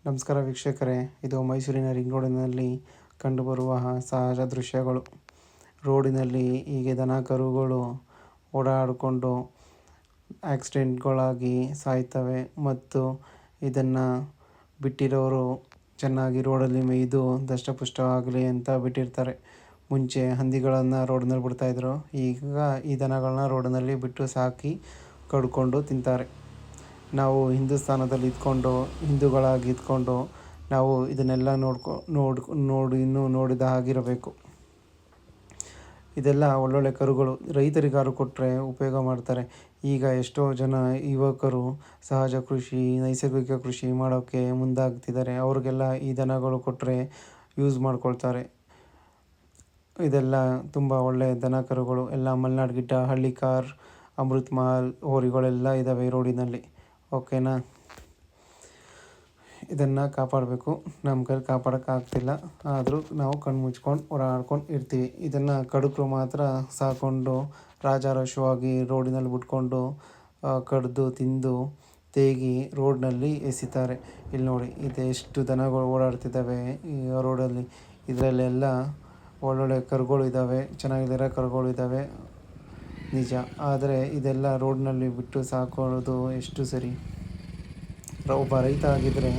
ನಮಸ್ಕಾರ ವೀಕ್ಷಕರೇ, ಇದು ಮೈಸೂರಿನ ರಿಂಗ್ ರೋಡಿನಲ್ಲಿ ಕಂಡುಬರುವ ಸಹಜ ದೃಶ್ಯಗಳು. ರೋಡಿನಲ್ಲಿ ಹೀಗೆ ದನ ಕರುಗಳು ಓಡಾಡಿಕೊಂಡು ಆಕ್ಸಿಡೆಂಟ್ಗಳಾಗಿ ಸಾಯ್ತವೆ ಮತ್ತು ಇದನ್ನು ಬಿಟ್ಟಿರೋರು ಚೆನ್ನಾಗಿ ರೋಡಲ್ಲಿ ಮೇಯ್ದು ದಷ್ಟಪುಷ್ಟವಾಗಲಿ ಅಂತ ಬಿಟ್ಟಿರ್ತಾರೆ. ಮುಂಚೆ ಹಂದಿಗಳನ್ನು ರೋಡ್ನಲ್ಲಿ ಬಿಡ್ತಾಯಿದ್ರು, ಈಗ ಈ ದನಗಳನ್ನ ರೋಡಿನಲ್ಲಿ ಬಿಟ್ಟು ಸಾಕಿ ಕಡ್ಕೊಂಡು ತಿಂತಾರೆ. ನಾವು ಹಿಂದೂಸ್ತಾನದಲ್ಲಿ ಹಿಂದೂಗಳಾಗಿ ಇದ್ಕೊಂಡು ನಾವು ಇದನ್ನೆಲ್ಲ ನೋಡಿದ ಹಾಗಿರಬೇಕು. ಇದೆಲ್ಲ ಒಳ್ಳೊಳ್ಳೆ ಕರುಗಳು ರೈತರಿಗಾರು ಕೊಟ್ಟರೆ ಉಪಯೋಗ ಮಾಡ್ತಾರೆ. ಈಗ ಎಷ್ಟೋ ಜನ ಯುವಕರು ಸಹಜ ಕೃಷಿ, ನೈಸರ್ಗಿಕ ಕೃಷಿ ಮಾಡೋಕ್ಕೆ ಮುಂದಾಗ್ತಿದ್ದಾರೆ. ಅವ್ರಿಗೆಲ್ಲ ಈ ದನಗಳು ಕೊಟ್ಟರೆ ಯೂಸ್ ಮಾಡ್ಕೊಳ್ತಾರೆ. ಇದೆಲ್ಲ ತುಂಬ ಒಳ್ಳೆಯ ದನ ಕರುಗಳು. ಎಲ್ಲ ಮಲೆನಾಡು ಗಿಡ್ಡ, ಹಳ್ಳಿಕಾರ್, ಅಮೃತ್ ಮಹಲ್ ಹೋರಿಗಳೆಲ್ಲ ಇದ್ದಾವೆ ಈ ರೋಡಿನಲ್ಲಿ. ಓಕೆನಾ? ಇದನ್ನು ಕಾಪಾಡಬೇಕು. ನಮ್ಮ ಕೈಲಿ ಕಾಪಾಡೋಕ್ಕಾಗ್ತಿಲ್ಲ, ಆದರೂ ನಾವು ಕಣ್ಣು ಮುಚ್ಕೊಂಡು ಓಡಾಡ್ಕೊಂಡು ಇರ್ತೀವಿ. ಇದನ್ನು ಕಡುಕರು ಮಾತ್ರ ಸಾಕೊಂಡು ರಾಜಾರೋಷವಾಗಿ ರೋಡಿನಲ್ಲಿ ಬಿಟ್ಕೊಂಡು ಕಡಿದು ತಿಂದು ತೇಗಿ ರೋಡ್ನಲ್ಲಿ ಎಸಿತಾರೆ. ಇಲ್ಲಿ ನೋಡಿ, ಇದೆಷ್ಟು ದನಗಳು ಓಡಾಡ್ತಿದ್ದಾವೆ ಈ ರೋಡಲ್ಲಿ. ಇದರಲ್ಲೆಲ್ಲ ಒಳ್ಳೊಳ್ಳೆ ಕರುಗಳು ಇದ್ದಾವೆ, ಚೆನ್ನಾಗಿರೋ ಕರುಗಳು ಇದ್ದಾವೆ ನಿಜ. ಆದರೆ ಇದೆಲ್ಲ ರೋಡ್ನಲ್ಲಿ ಬಿಟ್ಟು ಸಾಕೋದು ಎಷ್ಟು ಸರಿ? ಒಬ್ಬ ರೈತ ಆಗಿದ್ದರೆ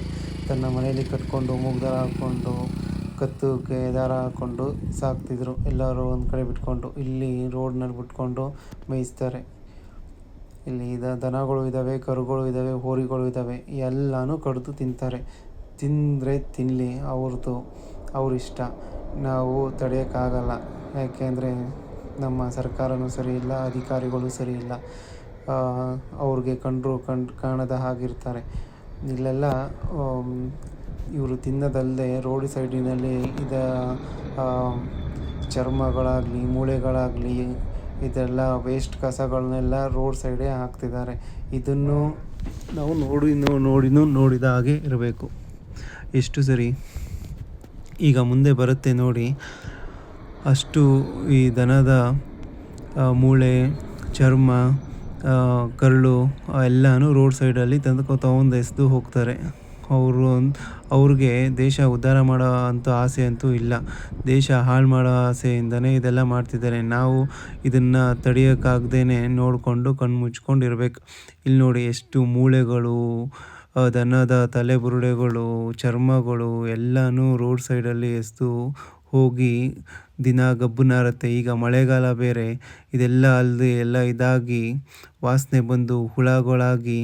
ತನ್ನ ಮನೆಯಲ್ಲಿ ಕಟ್ಕೊಂಡು ಮೂಗು ದಾರ ಹಾಕ್ಕೊಂಡು ಕತ್ತುಗೆ ದಾರ ಹಾಕ್ಕೊಂಡು ಸಾಕ್ತಿದ್ರು. ಎಲ್ಲರೂ ಒಂದು ಕಡೆ ಬಿಟ್ಕೊಂಡು. ಇಲ್ಲಿ ರೋಡ್ನಲ್ಲಿ ಬಿಟ್ಕೊಂಡು ಮೇಯಿಸ್ತಾರೆ. ಇಲ್ಲಿ ದನಗಳು ಇದ್ದಾವೆ, ಕರುಗಳು ಇದ್ದಾವೆ, ಹೋರಿಗಳು ಇದ್ದಾವೆ, ಎಲ್ಲನೂ ಕಡಿದು ತಿಂತಾರೆ. ತಿಂದರೆ ತಿನ್ನಲಿ, ಅವ್ರ ಇಷ್ಟ. ನಾವು ತಡೆಯೋಕ್ಕಾಗಲ್ಲ. ಯಾಕೆಂದರೆ ನಮ್ಮ ಸರ್ಕಾರವೂ ಸರಿ ಇಲ್ಲ, ಅಧಿಕಾರಿಗಳು ಸರಿ ಇಲ್ಲ. ಅವ್ರಿಗೆ ಕಾಣದ ಹಾಗಿರ್ತಾರೆ. ಇಲ್ಲೆಲ್ಲ ಇವರು ತಿನ್ನೋದಲ್ಲದೆ ರೋಡ್ ಸೈಡಿನಲ್ಲಿ ಚರ್ಮಗಳಾಗಲಿ, ಮೂಳೆಗಳಾಗಲಿ, ಇದೆಲ್ಲ ವೇಸ್ಟ್ ಕಸಗಳನ್ನೆಲ್ಲ ರೋಡ್ ಸೈಡೇ ಹಾಕ್ತಿದ್ದಾರೆ. ಇದನ್ನು ನಾವು ನೋಡಿದ ಹಾಗೆ ಇರಬೇಕು. ಎಷ್ಟು ಸರಿ? ಈಗ ಮುಂದೆ ಬರುತ್ತೆ ನೋಡಿ, ಅಷ್ಟು ಈ ದನದ ಮೂಳೆ, ಚರ್ಮ, ಕರಳು ಎಲ್ಲನೂ ರೋಡ್ ಸೈಡಲ್ಲಿ ತೊಗೊಂಡು ಎಸೆದು ಹೋಗ್ತಾರೆ. ಅವ್ರಿಗೆ ದೇಶ ಉದ್ಧಾರ ಮಾಡೋ ಅಂಥ ಆಸೆ ಅಂತೂ ಇಲ್ಲ. ದೇಶ ಹಾಳು ಮಾಡೋ ಆಸೆಯಿಂದನೇ ಇದೆಲ್ಲ ಮಾಡ್ತಿದ್ದಾರೆ. ನಾವು ಇದನ್ನು ತಡೆಯೋಕ್ಕಾಗ್ದೇ ನೋಡಿಕೊಂಡು ಕಣ್ಣು ಮುಚ್ಕೊಂಡು ಇರಬೇಕು. ಇಲ್ಲಿ ನೋಡಿ, ಎಷ್ಟು ಮೂಳೆಗಳು, ದನದ ತಲೆಬುರುಡೆಗಳು, ಚರ್ಮಗಳು ಎಲ್ಲನೂ ರೋಡ್ ಸೈಡಲ್ಲಿ ಎಸೆದು ಹೋಗಿ ದಿನ ಗಬ್ಬು ನಾರುತ್ತೆ. ಈಗ ಮಳೆಗಾಲ ಬೇರೆ, ಇದೆಲ್ಲ ಅಲ್ಲದೆ ಎಲ್ಲ ಇದಾಗಿ ವಾಸನೆ ಬಂದು ಹುಳಗಳಾಗಿ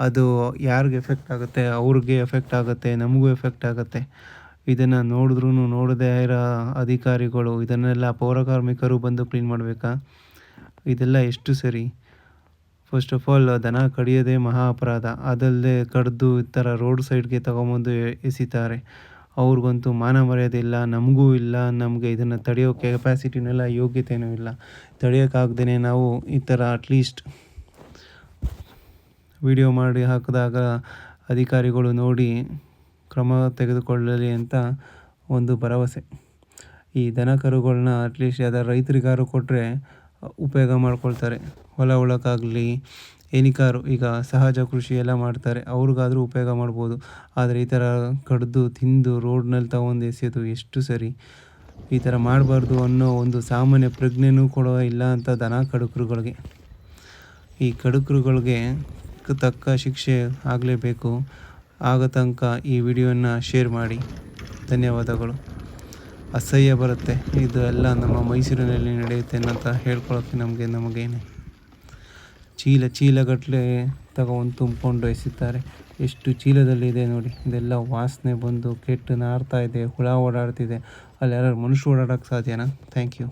ಅದು ಯಾರಿಗೆ ಎಫೆಕ್ಟ್ ಆಗುತ್ತೆ? ಅವ್ರಿಗೆ ಎಫೆಕ್ಟ್ ಆಗುತ್ತೆ, ನಮಗೂ ಎಫೆಕ್ಟ್ ಆಗುತ್ತೆ. ಇದನ್ನು ನೋಡದೇ ಇರೋ ಅಧಿಕಾರಿಗಳು ಇದನ್ನೆಲ್ಲ ಪೌರಕಾರ್ಮಿಕರು ಬಂದು ಕ್ಲೀನ್ ಮಾಡಬೇಕಾ? ಇದೆಲ್ಲ ಎಷ್ಟು ಸರಿ? ಫಸ್ಟ್ ಆಫ್ ಆಲ್, ದನ ಕಡಿಯೋದೇ ಮಹಾ ಅಪರಾಧ. ಅದಲ್ಲದೆ ಕಡಿದು ಈ ಥರ ರೋಡ್ ಸೈಡ್ಗೆ ತಗೊಂಬಂದು ಎಸಿತಾರೆ. ಅವ್ರಿಗಂತೂ ಮಾನ ಮರ್ಯಾದೆ ಇಲ್ಲ, ನಮಗೂ ಇಲ್ಲ. ನಮಗೆ ಇದನ್ನು ತಡೆಯೋ ಕೆಪಾಸಿಟಿನೆಲ್ಲ ಯೋಗ್ಯತೆಯೂ ಇಲ್ಲ. ತಡೆಯೋಕ್ಕಾಗ್ದೇ ನಾವು ಈ ಥರ ಅಟ್ಲೀಸ್ಟ್ ವಿಡಿಯೋ ಮಾಡಿ ಹಾಕಿದಾಗ ಅಧಿಕಾರಿಗಳು ನೋಡಿ ಕ್ರಮ ತೆಗೆದುಕೊಳ್ಳಲಿ ಅಂತ ಒಂದು ಭರವಸೆ. ಈ ದನ ಕರುಗಳನ್ನ ಅಟ್ಲೀಸ್ಟ್ ಯಾವ್ದಾರು ರೈತರಿಗಾರು ಕೊಟ್ಟರೆ ಉಪಯೋಗ ಮಾಡ್ಕೊಳ್ತಾರೆ. ಹೊಲ ಉಳಕ್ಕಾಗಲಿ, ಏನಿಕಾರು ಈಗ ಸಹಜ ಕೃಷಿ ಎಲ್ಲ ಮಾಡ್ತಾರೆ, ಅವ್ರಿಗಾದರೂ ಉಪಯೋಗ ಮಾಡ್ಬೋದು. ಆದರೆ ಈ ಥರ ಕಡಿದು ತಿಂದು ರೋಡ್ನಲ್ಲಿ ತಗೊಂಡು ಎಸೆಯೋದು ಎಷ್ಟು ಸರಿ? ಈ ಥರ ಮಾಡಬಾರ್ದು ಅನ್ನೋ ಒಂದು ಸಾಮಾನ್ಯ ಪ್ರಜ್ಞೆನೂ ಕೂಡ ಇಲ್ಲ ಅಂತ ದನ ಕಡುಕರುಗಳಿಗೆ. ಈ ಕಡುಕರುಗಳಿಗೆ ತಕ್ಕ ಶಿಕ್ಷೆ ಆಗಲೇಬೇಕು. ಆಗ ತನಕ ಈ ವಿಡಿಯೋನ ಶೇರ್ ಮಾಡಿ. ಧನ್ಯವಾದಗಳು. ಅಸಹ್ಯ ಬರುತ್ತೆ. ಇದು ಎಲ್ಲ ನಮ್ಮ ಮೈಸೂರಿನಲ್ಲಿ ನಡೆಯುತ್ತೆ ಅಂತ ಹೇಳ್ಕೊಳ್ಳೋಕ್ಕೆ ನಮಗೇನೆ. ಚೀಲಗಟ್ಟಲೆ ತಗೊಂಡು ತುಂಬಿಕೊಂಡು ಎಸಿತಾರೆ. ಎಷ್ಟು ಚೀಲದಲ್ಲಿದೆ ನೋಡಿ. ಇದೆಲ್ಲ ವಾಸನೆ ಬಂದು ಕೆಟ್ಟು ನಾರ್ತಾ ಇದೆ, ಹುಳ ಓಡಾಡ್ತಿದೆ. ಅಲ್ಲಿ ಯಾರು ಮನುಷ್ಯರು ಓಡಾಡೋಕ್ಕೆ ಸಾಧ್ಯನಾ? Thank you.